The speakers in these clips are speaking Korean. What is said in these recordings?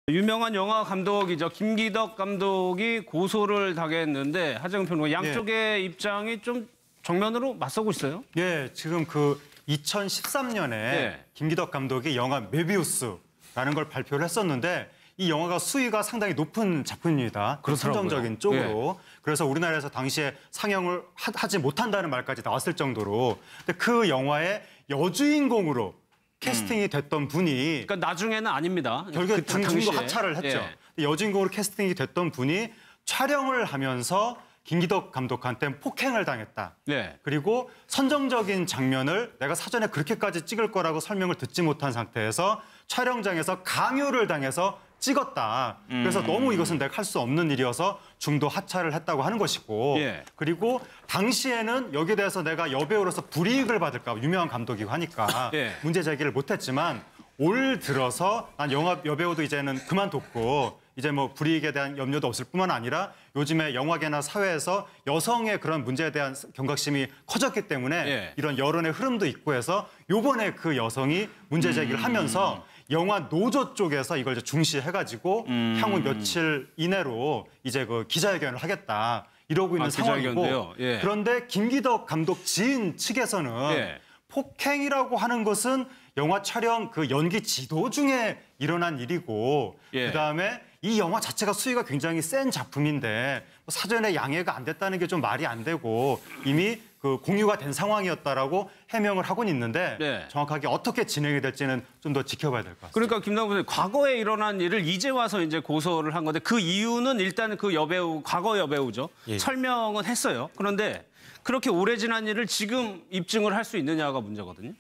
유명한 영화 감독이죠. 김기덕 감독이 고소를 당했는데 하정우 평론가 양쪽의 입장이 좀 정면으로 맞서고 있어요. 예, 지금 그 2013년에 김기덕 감독이 영화 메비우스라는 걸 발표를 했었는데 이 영화가 수위가 상당히 높은 작품입니다. 선정적인 쪽으로. 그래서 우리나라에서 당시에 상영을 하지 못한다는 말까지 나왔을 정도로. 근데 그 영화의 여주인공으로 캐스팅이 됐던 분이 그러니까 나중에는 아닙니다. 결국에 중도 하차를 했죠. 여주인공으로 캐스팅이 됐던 분이 촬영을 하면서 김기덕 감독한테 폭행을 당했다. 그리고 선정적인 장면을 내가 사전에 그렇게까지 찍을 거라고 설명을 듣지 못한 상태에서 촬영장에서 강요를 당해서 찍었다. 그래서 너무 이것은 내가 할 수 없는 일이어서 중도 하차를 했다고 하는 것이고 그리고 당시에는 여기에 대해서 내가 여배우로서 불이익을 받을까 봐 유명한 감독이고 하니까 문제 제기를 못했지만 올 들어서 난 영화 여배우도 이제는 그만뒀고 이제 뭐 불이익에 대한 염려도 없을 뿐만 아니라 요즘에 영화계나 사회에서 여성의 그런 문제에 대한 경각심이 커졌기 때문에 이런 여론의 흐름도 있고 해서 요번에 그 여성이 문제 제기를 하면서 영화 노조 쪽에서 이걸 이제 중시해가지고 향후 며칠 이내로 이제 그 기자회견을 하겠다 이러고 있는 상황이고 그런데 김기덕 감독 지인 측에서는 폭행이라고 하는 것은 영화 촬영 그 연기 지도 중에 일어난 일이고 그다음에 이 영화 자체가 수위가 굉장히 센 작품인데 사전에 양해가 안 됐다는 게 좀 말이 안 되고 이미 그 공유가 된 상황이었다라고 해명을 하고는 있는데 정확하게 어떻게 진행이 될지는 좀 더 지켜봐야 될 것 같습니다. 그러니까 김남국 선생님, 과거에 일어난 일을 이제 와서 이제 고소를 한 건데 그 이유는 일단 그 여배우, 과거 여배우죠. 설명은 했어요. 그런데 그렇게 오래 지난 일을 지금 입증을 할 수 있느냐가 문제거든요.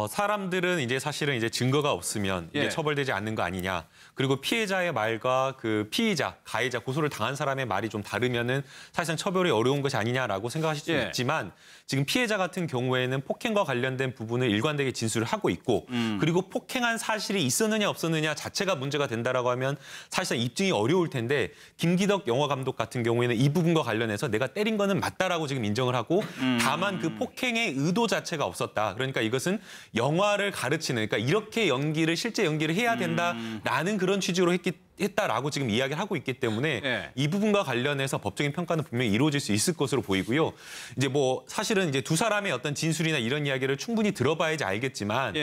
사람들은 이제 사실은 이제 증거가 없으면 이게 처벌되지 않는 거 아니냐. 그리고 피해자의 말과 그 피의자, 가해자, 고소를 당한 사람의 말이 좀 다르면은 사실상 처벌이 어려운 것이 아니냐라고 생각하실 수 있지만 지금 피해자 같은 경우에는 폭행과 관련된 부분을 일관되게 진술을 하고 있고 그리고 폭행한 사실이 있었느냐 없었느냐 자체가 문제가 된다라고 하면 사실상 입증이 어려울 텐데 김기덕 영화 감독 같은 경우에는 이 부분과 관련해서 내가 때린 거는 맞다라고 지금 인정을 하고 다만 그 폭행의 의도 자체가 없었다. 그러니까 이것은 영화를 가르치는 그러니까 이렇게 연기를 실제 연기를 해야 된다라는 그런 취지로 했다라고 지금 이야기를 하고 있기 때문에 이 부분과 관련해서 법적인 평가는 분명히 이루어질 수 있을 것으로 보이고요. 이제 뭐 사실은 이제 두 사람의 어떤 진술이나 이런 이야기를 충분히 들어봐야지 알겠지만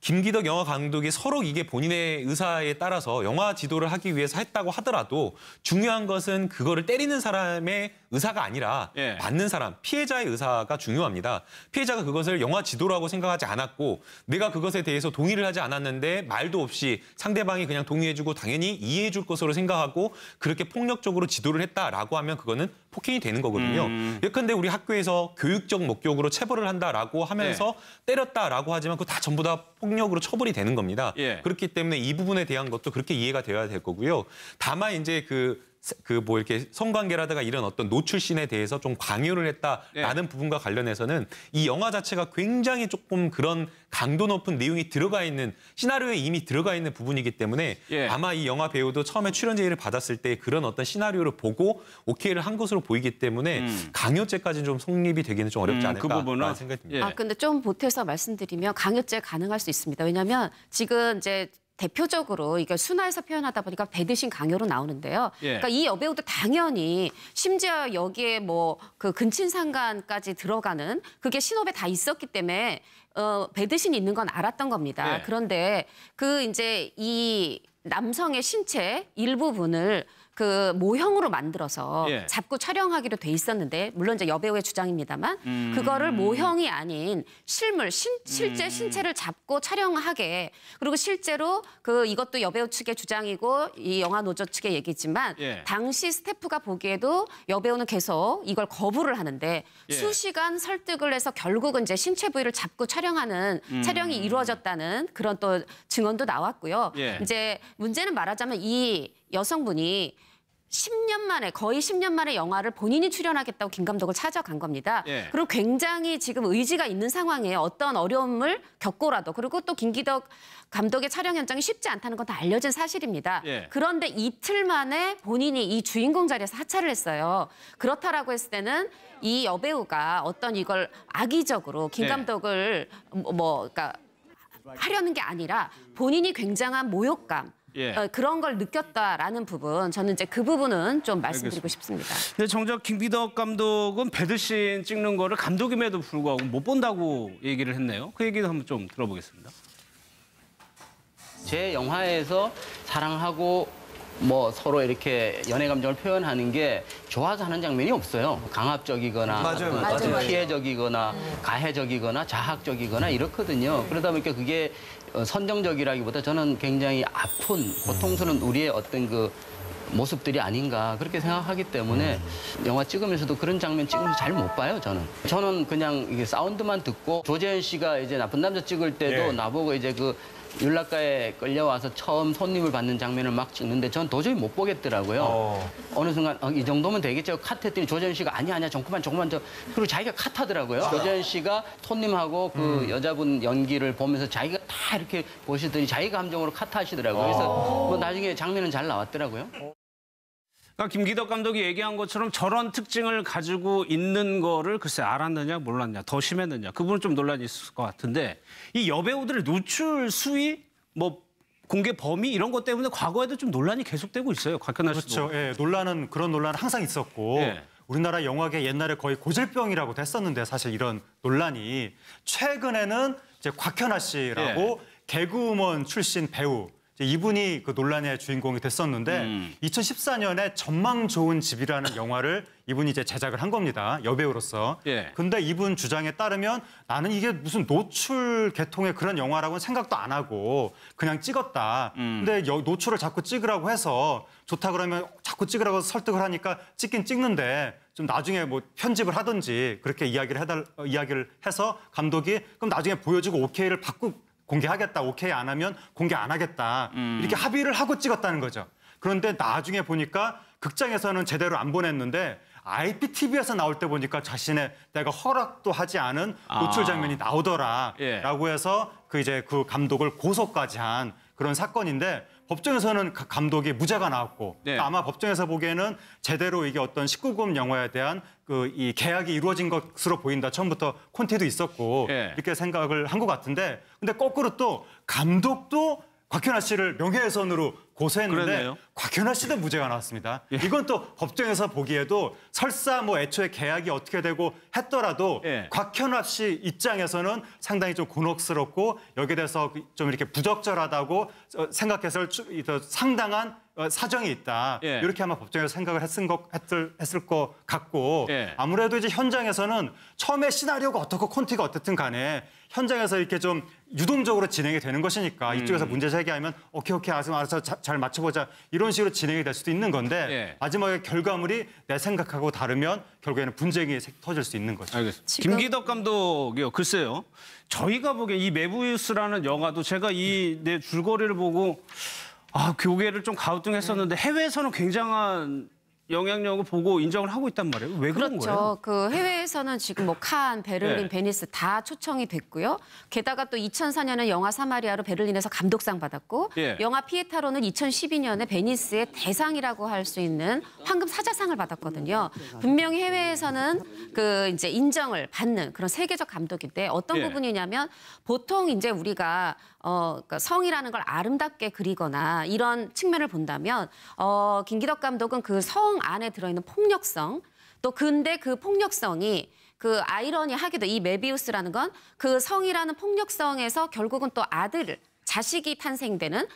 김기덕 영화 감독이 서로 이게 본인의 의사에 따라서 영화 지도를 하기 위해서 했다고 하더라도 중요한 것은 그거를 때리는 사람의 의사가 아니라 맞는 사람, 피해자의 의사가 중요합니다. 피해자가 그것을 영화 지도라고 생각하지 않았고 내가 그것에 대해서 동의를 하지 않았는데 말도 없이 상대방이 그냥 동의해주고 당연히 이해해줄 것으로 생각하고 그렇게 폭력적으로 지도를 했다라고 하면 그거는 폭행이 되는 거거든요. 예컨대 우리 학교에서 교육적 목적으로 체벌을 한다라고 하면서 때렸다라고 하지만 그거 다 전부 다 폭력으로 처벌이 되는 겁니다. 그렇기 때문에 이 부분에 대한 것도 그렇게 이해가 되어야 될 거고요. 다만 이제 뭐 이렇게 성관계라든가 이런 어떤 노출신에 대해서 좀 강요를 했다라는 부분과 관련해서는 이 영화 자체가 굉장히 조금 그런 강도 높은 내용이 들어가 있는 시나리오에 이미 들어가 있는 부분이기 때문에 아마 이 영화 배우도 처음에 출연 제의를 받았을 때 그런 어떤 시나리오를 보고 오케이를 한 것으로 보이기 때문에 강요죄까지는 좀 성립이 되기는 좀 어렵지 않을까라는 생각이 듭니다. 근데 좀 보태서 말씀드리면 강요죄 가능할 수 있습니다. 왜냐하면 지금 이제 대표적으로 이게 순화해서 표현하다 보니까 배드신 강요로 나오는데요. 그러니까 이 여배우도 당연히 심지어 여기에 뭐 그 근친상간까지 들어가는 그게 신업에 다 있었기 때문에 배드신이 있는 건 알았던 겁니다. 그런데 그 이제 이 남성의 신체 일부분을 그 모형으로 만들어서 잡고 촬영하기로 돼 있었는데 물론 이제 여배우의 주장입니다만 그거를 모형이 아닌 실물, 실제 신체를 잡고 촬영하게 그리고 실제로 그 이것도 여배우 측의 주장이고 이 영화 노조 측의 얘기지만 당시 스태프가 보기에도 여배우는 계속 이걸 거부를 하는데 수시간 설득을 해서 결국은 이제 신체 부위를 잡고 촬영하는 촬영이 이루어졌다는 그런 또 증언도 나왔고요. 이제 문제는 말하자면 이 여성분이 10년 만에 거의 10년 만에 영화를 본인이 출연하겠다고 김 감독을 찾아간 겁니다. 그리고 굉장히 지금 의지가 있는 상황에 어떤 어려움을 겪고라도 그리고 또 김기덕 감독의 촬영 현장이 쉽지 않다는 건 다 알려진 사실입니다. 그런데 이틀 만에 본인이 이 주인공 자리에서 하차를 했어요. 그렇다라고 했을 때는 이 여배우가 어떤 이걸 악의적으로 김 감독을 그러니까 하려는 게 아니라 본인이 굉장한 모욕감 그런 걸 느꼈다라는 부분, 저는 이제 그 부분은 좀 말씀드리고 싶습니다. 근데 정작 김기덕 감독은 배드신 찍는 거를 감독임에도 불구하고 못 본다고 얘기를 했네요. 그 얘기도 한번 좀 들어보겠습니다. 제 영화에서 사랑하고 뭐 서로 이렇게 연애 감정을 표현하는 게 좋아서 하는 장면이 없어요. 강압적이거나 맞아요. 피해적이거나 가해적이거나 자학적이거나 이렇거든요. 그러다 보니까 그게 선정적이라기보다 저는 굉장히 아픈 고통스러운 우리의 어떤 그 모습들이 아닌가 그렇게 생각하기 때문에 영화 찍으면서도 그런 장면 찍으면서 잘 못 봐요, 저는. 저는 그냥 이게 사운드만 듣고 조재현 씨가 이제 나쁜 남자 찍을 때도 나보고 이제 그 율락가에 끌려와서 처음 손님을 받는 장면을 막 찍는데 전 도저히 못 보겠더라고요. 어느 순간 이 정도면 되겠죠. 컷했더니 조재현 씨가 아니야 조금만 더. 그리고 자기가 컷하더라고요. 조재현 씨가 손님하고 그 여자분 연기를 보면서 자기가 다 이렇게 보시더니 자기 감정으로 컷하시더라고요. 그래서 뭐 나중에 장면은 잘 나왔더라고요. 그러니까 김기덕 감독이 얘기한 것처럼 저런 특징을 가지고 있는 거를 글쎄 알았느냐 몰랐냐 더 심했느냐 그 부분은 좀 논란이 있을 것 같은데 이 여배우들의 노출 수위 뭐 공개 범위 이런 것 때문에 과거에도 좀 논란이 계속되고 있어요. 곽현아 씨도. 그렇죠. 그런 논란은 항상 있었고 우리나라 영화계 옛날에 거의 고질병이라고도 했었는데 사실 이런 논란이 최근에는 이제 곽현아 씨라고 개그우먼 출신 배우 이분이 그 논란의 주인공이 됐었는데 2014년에 전망 좋은 집이라는 영화를 이분이 이제 제작을 한 겁니다. 여배우로서. 근데 이분 주장에 따르면 나는 이게 무슨 노출 계통의 그런 영화라고는 생각도 안 하고 그냥 찍었다. 근데 노출을 자꾸 찍으라고 해서 좋다 그러면 자꾸 찍으라고 설득을 하니까 찍긴 찍는데 좀 나중에 뭐 편집을 하든지 그렇게 이야기를 해서 감독이 그럼 나중에 보여주고 오케이를 받고 공개하겠다. 오케이 안 하면 공개 안 하겠다. 이렇게 합의를 하고 찍었다는 거죠. 그런데 나중에 보니까 극장에서는 제대로 안 보냈는데 IPTV에서 나올 때 보니까 내가 허락도 하지 않은 노출 장면이 나오더라라고 해서 그 감독을 고소까지 한 그런 사건인데 법정에서는 감독이 무죄가 나왔고 그러니까 아마 법정에서 보기에는 제대로 이게 어떤 19금 영화에 대한 이 계약이 이루어진 것으로 보인다. 처음부터 콘티도 있었고 이렇게 생각을 한 것 같은데 근데 거꾸로 또 감독도 곽현아 씨를 명예훼손으로 고소했는데 그러네요. 곽현아 씨도 무죄가 나왔습니다. 이건 또 법정에서 보기에도 설사 뭐 애초에 계약이 어떻게 되고 했더라도 곽현아 씨 입장에서는 상당히 좀 곤혹스럽고 여기에 대해서 좀 이렇게 부적절하다고 생각해서 상당한 사정이 있다. 이렇게 아마 법정에서 생각을 했을 것 같고 아무래도 이제 현장에서는 처음에 시나리오가 어떻고 콘티가 어떻든 간에 현장에서 이렇게 좀 유동적으로 진행이 되는 것이니까 이쪽에서 문제 제기하면 오케이 알아서 잘 맞춰보자 이런 식으로 진행이 될 수도 있는 건데 마지막에 결과물이 내 생각하고 다르면 결국에는 분쟁이 터질 수 있는 거죠. 알겠습니다. 김기덕 감독이요. 글쎄요. 저희가 보기엔 이 메비우스라는 영화도 제가 이 내 줄거리를 보고 교계를 좀 가우뚱했었는데 해외에서는 굉장한 영향력을 보고 인정을 하고 있단 말이에요. 왜 그런 거예요? 그렇죠. 그 해외에서는 지금 뭐 칸, 베를린, 베니스 다 초청이 됐고요. 게다가 또 2004년에 영화 사마리아로 베를린에서 감독상 받았고 영화 피에타로는 2012년에 베니스의 대상이라고 할 수 있는 황금 사자상을 받았거든요. 분명히 해외에서는 그 이제 인정을 받는 그런 세계적 감독인데 어떤 부분이냐면 보통 이제 우리가 그러니까 성이라는 걸 아름답게 그리거나 이런 측면을 본다면 김기덕 감독은 그 성 안에 들어있는 폭력성 또 근데 그 폭력성이 그 아이러니하게도 이 메비우스라는 건 그 성이라는 폭력성에서 결국은 또 자식이 탄생되는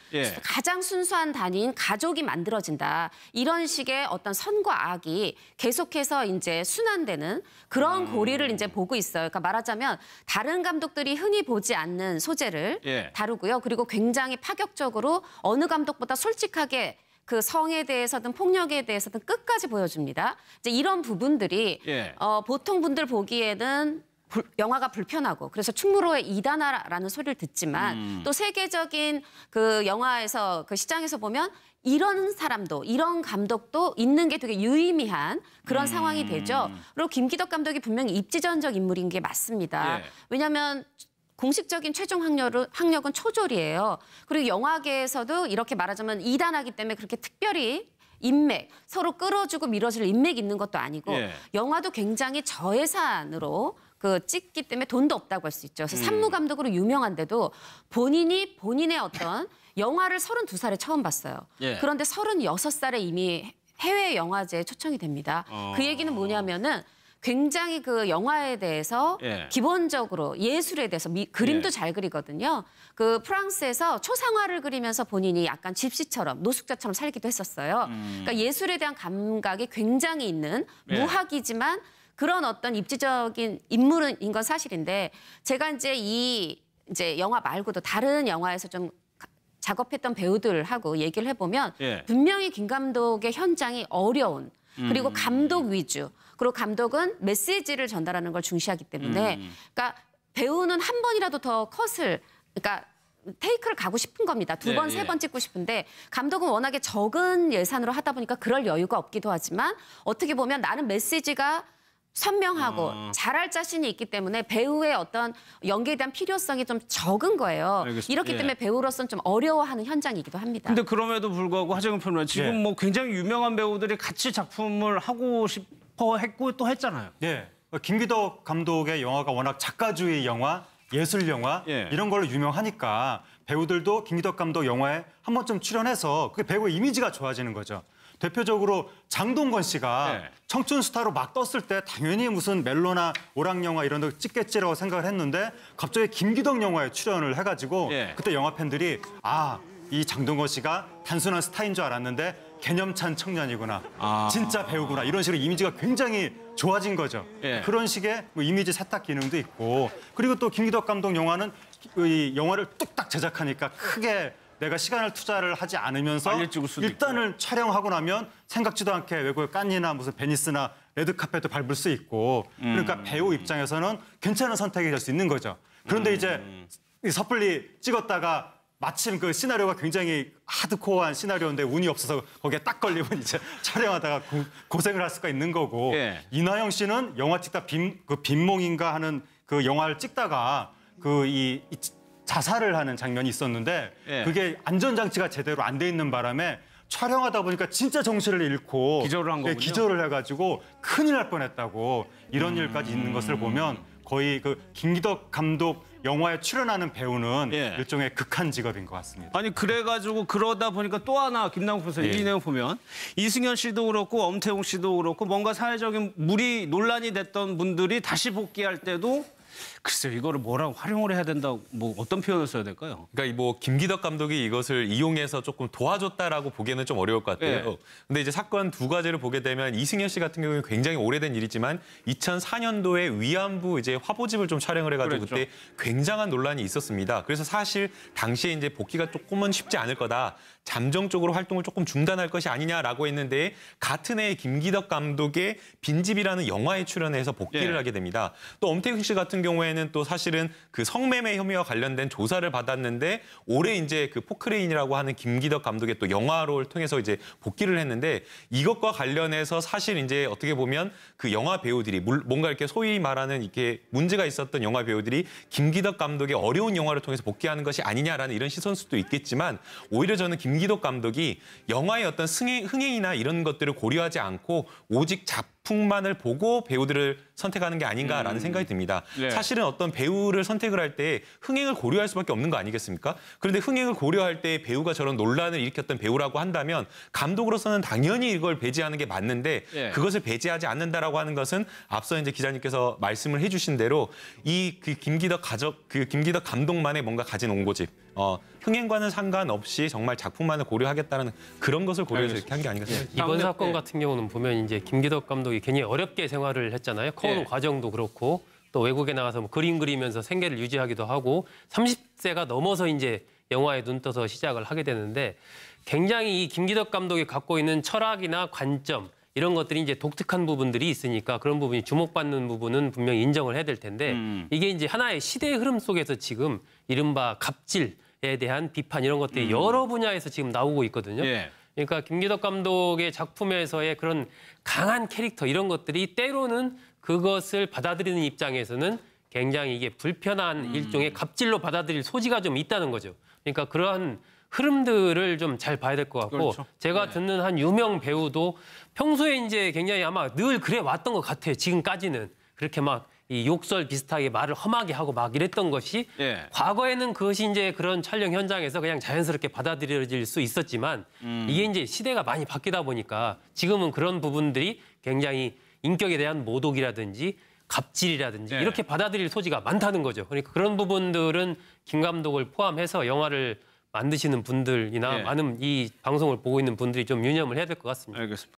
가장 순수한 단위인 가족이 만들어진다. 이런 식의 어떤 선과 악이 계속해서 이제 순환되는 그런 고리를 이제 보고 있어요. 그러니까 말하자면 다른 감독들이 흔히 보지 않는 소재를 다루고요. 그리고 굉장히 파격적으로 어느 감독보다 솔직하게 그 성에 대해서든 폭력에 대해서든 끝까지 보여줍니다. 이제 이런 부분들이 보통 분들 보기에는 영화가 불편하고 그래서 충무로의 이단아라는 소리를 듣지만 또 세계적인 그 영화에서 그 시장에서 보면 이런 사람도 이런 감독도 있는 게 되게 유의미한 그런 상황이 되죠. 그리고 김기덕 감독이 분명히 입지전적 인물인 게 맞습니다. 왜냐하면 공식적인 최종 학력은 초졸이에요. 그리고 영화계에서도 이렇게 말하자면 이단하기 때문에 그렇게 특별히 인맥, 서로 끌어주고 밀어줄 인맥이 있는 것도 아니고 영화도 굉장히 저예산으로 찍기 때문에 돈도 없다고 할 수 있죠. 그래서 산무 감독으로 유명한데도 본인의 어떤 영화를 32살에 처음 봤어요. 예. 그런데 36살에 이미 해외 영화제에 초청이 됩니다. 그 얘기는 뭐냐면은 굉장히 그 영화에 대해서 예. 기본적으로 예술에 대해서 그림도 예. 잘 그리거든요. 그 프랑스에서 초상화를 그리면서 본인이 약간 집시처럼 노숙자처럼 살기도 했었어요. 그러니까 예술에 대한 감각이 굉장히 있는 예. 무학이지만 그런 어떤 입지적인 인물인 건 사실인데 제가 이제 영화 말고도 다른 영화에서 좀 작업했던 배우들하고 얘기를 해보면 예. 분명히 김 감독의 현장이 어려운 그리고 감독 위주 그리고 감독은 메시지를 전달하는 걸 중시하기 때문에 그러니까 배우는 한 번이라도 더 컷을 그러니까 테이크를 가고 싶은 겁니다. 두 번, 세 번 찍고 싶은데 감독은 워낙에 적은 예산으로 하다 보니까 그럴 여유가 없기도 하지만 어떻게 보면 나는 메시지가 선명하고 잘할 자신이 있기 때문에 배우의 어떤 연기에 대한 필요성이 좀 적은 거예요. 알겠습니다. 이렇기 때문에 배우로서는 좀 어려워하는 현장이기도 합니다. 근데 그럼에도 불구하고 하정우 평론가 지금 예. 뭐 굉장히 유명한 배우들이 같이 작품을 하고 싶어 했고 또 했잖아요. 예. 김기덕 감독의 영화가 워낙 작가주의 영화, 예술 영화 예. 이런 걸로 유명하니까 배우들도 김기덕 감독 영화에 한 번쯤 출연해서 그 배우의 이미지가 좋아지는 거죠. 대표적으로 장동건 씨가 네. 청춘 스타로 막 떴을 때 당연히 무슨 멜로나 오락 영화 이런 데 찍겠지라고 생각을 했는데 갑자기 김기덕 영화에 출연을 해가지고 예. 그때 영화 팬들이 이 장동건 씨가 단순한 스타인 줄 알았는데 개념찬 청년이구나. 진짜 배우구나. 이런 식으로 이미지가 굉장히 좋아진 거죠. 예. 그런 식의 뭐 이미지 세탁 기능도 있고 그리고 또 김기덕 감독 영화는 이 영화를 뚝딱 제작하니까 크게 내가 시간을 투자를 하지 않으면서 빨리 찍을 수도 일단은 촬영하고 나면 생각지도 않게 외국의 깐니나 무슨 베니스나 레드카펫도 밟을 수 있고 그러니까 배우 입장에서는 괜찮은 선택이 될 수 있는 거죠. 그런데 이제 이 섣불리 찍었다가 마침 그 시나리오가 굉장히 하드코어한 시나리오인데 운이 없어서 거기에 딱 걸리면 이제 촬영하다가 고생을 할 수가 있는 거고 예. 이나영 씨는 영화 찍다 빈몽인가 하는 그 영화를 찍다가 이 자살을 하는 장면이 있었는데 예. 그게 안전장치가 제대로 안 돼 있는 바람에 촬영하다 보니까 진짜 정신을 잃고 기절을 한 거군요. 기절을 해가지고 큰일 날 뻔했다고 이런 일까지 있는 것을 보면 거의 그 김기덕 감독 영화에 출연하는 배우는 예. 일종의 극한 직업인 것 같습니다. 아니 그래가지고 그러다 보니까 또 하나 김남국 선생님 이 내용 보면 이승현 씨도 그렇고 엄태웅 씨도 그렇고 뭔가 사회적인 논란이 됐던 분들이 다시 복귀할 때도 글쎄요, 이거를 뭐라고 활용을 해야 된다고 뭐 어떤 표현을 써야 될까요? 그러니까 뭐 김기덕 감독이 이것을 이용해서 조금 도와줬다라고 보기에는 좀 어려울 것 같아요. 네. 근데 이제 사건 두 가지를 보게 되면 이승현 씨 같은 경우는 굉장히 오래된 일이지만 2004년도에 위안부 이제 화보집을 좀 촬영을 해가지고 그랬죠. 그때 굉장한 논란이 있었습니다. 그래서 사실 당시에 이제 복귀가 조금은 쉽지 않을 거다. 잠정적으로 활동을 조금 중단할 것이 아니냐라고 했는데 같은 해에 김기덕 감독의 빈집이라는 영화에 출연해서 복귀를 예. 하게 됩니다. 또 엄태웅 씨 같은 경우에는 또 사실은 그 성매매 혐의와 관련된 조사를 받았는데 올해 이제 그 포크레인이라고 하는 김기덕 감독의 또 영화를 통해서 이제 복귀를 했는데 이것과 관련해서 사실 이제 어떻게 보면 그 영화 배우들이 뭔가 이렇게 소위 말하는 이렇게 문제가 있었던 영화 배우들이 김기덕 감독의 어려운 영화를 통해서 복귀하는 것이 아니냐라는 이런 시선수도 있겠지만 오히려 저는 김기덕 감독이 영화의 어떤 흥행이나 이런 것들을 고려하지 않고 오직 작품만을 보고 배우들을 선택하는 게 아닌가라는 생각이 듭니다. 네. 사실은 어떤 배우를 선택을 할 때 흥행을 고려할 수밖에 없는 거 아니겠습니까? 그런데 흥행을 고려할 때 배우가 저런 논란을 일으켰던 배우라고 한다면 감독으로서는 당연히 이걸 배제하는 게 맞는데 네. 그것을 배제하지 않는다라고 하는 것은 앞서 이제 기자님께서 말씀을 해주신 대로 그 김기덕 감독만의 뭔가 가진 온고집, 흥행과는 상관없이 정말 작품만을 고려하겠다는 그런 것을 고려해서 이렇게 한 게 아닌가 생각합니다. 이번 네. 사건 같은 경우는 보면 이제 김기덕 감독이 굉장히 어렵게 생활을 했잖아요. 커오는 네. 과정도 그렇고 또 외국에 나가서 뭐 그림 그리면서 생계를 유지하기도 하고 30세가 넘어서 이제 영화에 눈 떠서 시작을 하게 되는데 굉장히 이 김기덕 감독이 갖고 있는 철학이나 관점 이런 것들이 이제 독특한 부분들이 있으니까 그런 부분이 주목받는 부분은 분명히 인정을 해야 될 텐데 이게 이제 하나의 시대의 흐름 속에서 지금 이른바 갑질에 대한 비판 이런 것들이 여러 분야에서 지금 나오고 있거든요. 예. 그러니까 김기덕 감독의 작품에서의 그런 강한 캐릭터 이런 것들이 때로는 그것을 받아들이는 입장에서는 굉장히 이게 불편한 일종의 갑질로 받아들일 소지가 좀 있다는 거죠. 그러니까 그러한 흐름들을 좀 잘 봐야 될 것 같고 그렇죠. 제가 네. 듣는 한 유명 배우도 평소에 이제 굉장히 아마 늘 그래 왔던 것 같아요. 지금까지는 그렇게 막 이 욕설 비슷하게 말을 험하게 하고 막 이랬던 것이 과거에는 그것이 이제 그런 촬영 현장에서 그냥 자연스럽게 받아들여질 수 있었지만 이게 이제 시대가 많이 바뀌다 보니까 지금은 그런 부분들이 굉장히 인격에 대한 모독이라든지 갑질이라든지 이렇게 받아들일 소지가 많다는 거죠. 그러니까 그런 부분들은 김 감독을 포함해서 영화를 만드시는 분들이나 많은 이 방송을 보고 있는 분들이 좀 유념을 해야 될 것 같습니다. 알겠습니다.